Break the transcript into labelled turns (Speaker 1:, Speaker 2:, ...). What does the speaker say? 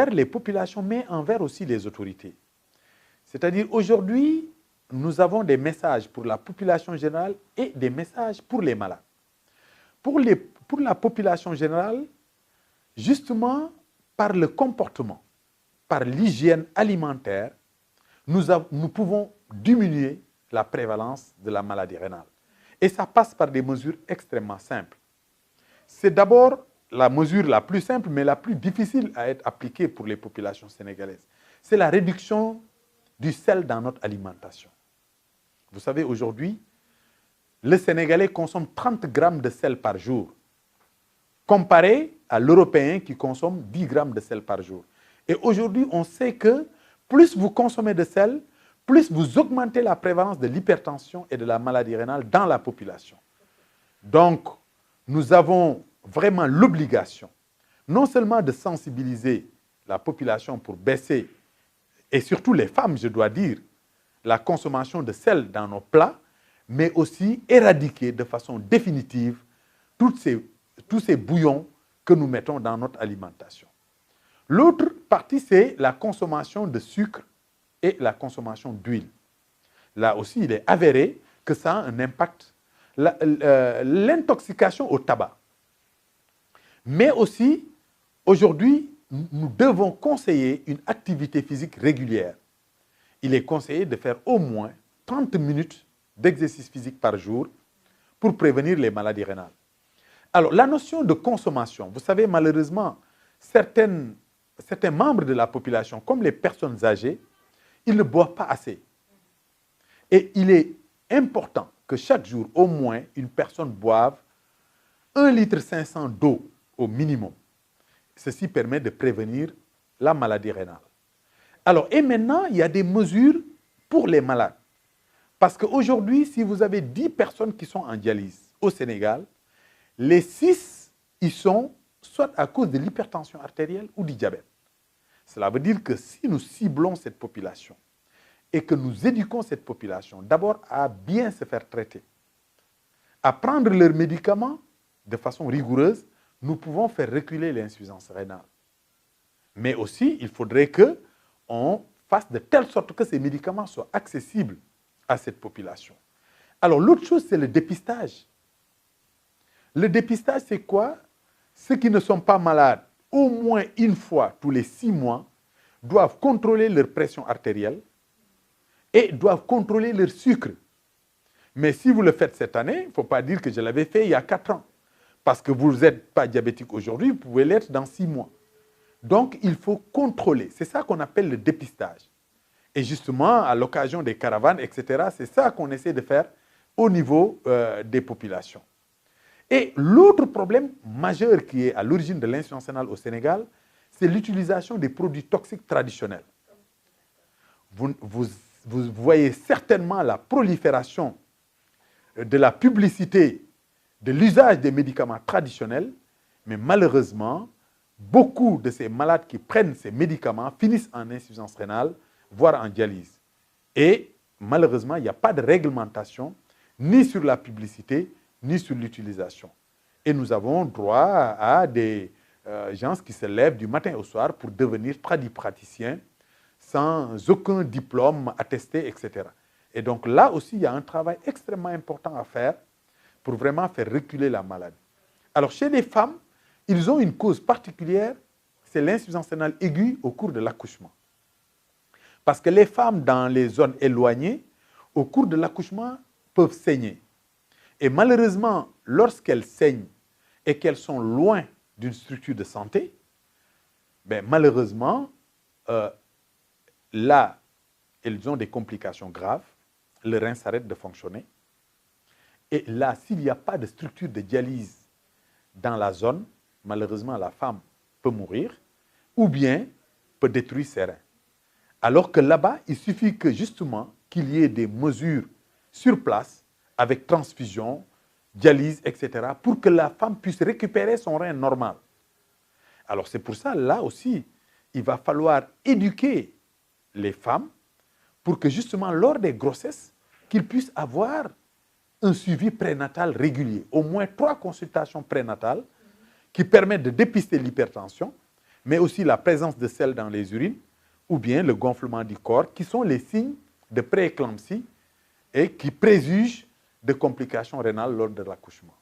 Speaker 1: les populations, mais envers aussi les autorités. C'est-à-dire, aujourd'hui, nous avons des messages pour la population générale et des messages pour les malades. Pour la population générale, justement, par le comportement, par l'hygiène alimentaire, nous pouvons diminuer la prévalence de la maladie rénale. Et ça passe par des mesures extrêmement simples. C'est d'abord la mesure la plus simple, mais la plus difficile à être appliquée pour les populations sénégalaises. C'est la réduction du sel dans notre alimentation. Vous savez, aujourd'hui, le Sénégalais consomme 30 grammes de sel par jour, comparé à l'Européen qui consomme 10 grammes de sel par jour. Et aujourd'hui, on sait que plus vous consommez de sel, plus vous augmentez la prévalence de l'hypertension et de la maladie rénale dans la population. Donc, nous avons vraiment l'obligation, non seulement de sensibiliser la population pour baisser, et surtout les femmes, je dois dire, la consommation de sel dans nos plats, mais aussi éradiquer de façon définitive tous ces bouillons que nous mettons dans notre alimentation. L'autre partie, c'est la consommation de sucre et la consommation d'huile. Là aussi, il est avéré que ça a un impact. L'intoxication au tabac. Mais aussi, aujourd'hui, nous devons conseiller une activité physique régulière. Il est conseillé de faire au moins 30 minutes d'exercice physique par jour pour prévenir les maladies rénales. Alors, la notion de consommation, vous savez, malheureusement, certains membres de la population, comme les personnes âgées, ils ne boivent pas assez. Et il est important que chaque jour, au moins, une personne boive 1,5 litre d'eau au minimum. Ceci permet de prévenir la maladie rénale. Alors, et maintenant, il y a des mesures pour les malades. Parce qu'aujourd'hui, si vous avez 10 personnes qui sont en dialyse au Sénégal, les 6 y sont soit à cause de l'hypertension artérielle ou du diabète. Cela veut dire que si nous ciblons cette population et que nous éduquons cette population, d'abord à bien se faire traiter, à prendre leurs médicaments de façon rigoureuse, nous pouvons faire reculer l'insuffisance rénale. Mais aussi, il faudrait qu'on fasse de telle sorte que ces médicaments soient accessibles à cette population. Alors, l'autre chose, c'est le dépistage. Le dépistage, c'est quoi? Ceux qui ne sont pas malades, au moins une fois tous les 6 mois, doivent contrôler leur pression artérielle et doivent contrôler leur sucre. Mais si vous le faites cette année, il ne faut pas dire que je l'avais fait il y a 4 ans. Parce que vous n'êtes pas diabétique aujourd'hui, vous pouvez l'être dans 6 mois. Donc, il faut contrôler. C'est ça qu'on appelle le dépistage. Et justement, à l'occasion des caravanes, etc., c'est ça qu'on essaie de faire au niveau des populations. Et l'autre problème majeur qui est à l'origine de l'insuffisance rénale au Sénégal, c'est l'utilisation des produits toxiques traditionnels. Vous voyez certainement la prolifération de la publicité de l'usage des médicaments traditionnels, mais malheureusement, beaucoup de ces malades qui prennent ces médicaments finissent en insuffisance rénale, voire en dialyse. Et malheureusement, il n'y a pas de réglementation ni sur la publicité, ni sur l'utilisation. Et nous avons droit à des gens qui se lèvent du matin au soir pour devenir tradipraticiens sans aucun diplôme attesté, etc. Et donc là aussi, il y a un travail extrêmement important à faire pour vraiment faire reculer la maladie. Alors chez les femmes, ils ont une cause particulière, c'est l'insuffisance rénale aiguë au cours de l'accouchement. Parce que les femmes dans les zones éloignées, au cours de l'accouchement, peuvent saigner. Et malheureusement, lorsqu'elles saignent et qu'elles sont loin d'une structure de santé, malheureusement, là, elles ont des complications graves, le rein s'arrête de fonctionner. Et là, s'il n'y a pas de structure de dialyse dans la zone, malheureusement, la femme peut mourir ou bien peut détruire ses reins. Alors que là-bas, il suffit que justement qu'il y ait des mesures sur place avec transfusion, dialyse, etc., pour que la femme puisse récupérer son rein normal. Alors c'est pour ça, là aussi, il va falloir éduquer les femmes pour que justement, lors des grossesses, qu'ils puissent avoir un suivi prénatal régulier, au moins 3 consultations prénatales qui permettent de dépister l'hypertension, mais aussi la présence de sel dans les urines ou bien le gonflement du corps, qui sont les signes de prééclampsie et qui présugent de complications rénales lors de l'accouchement.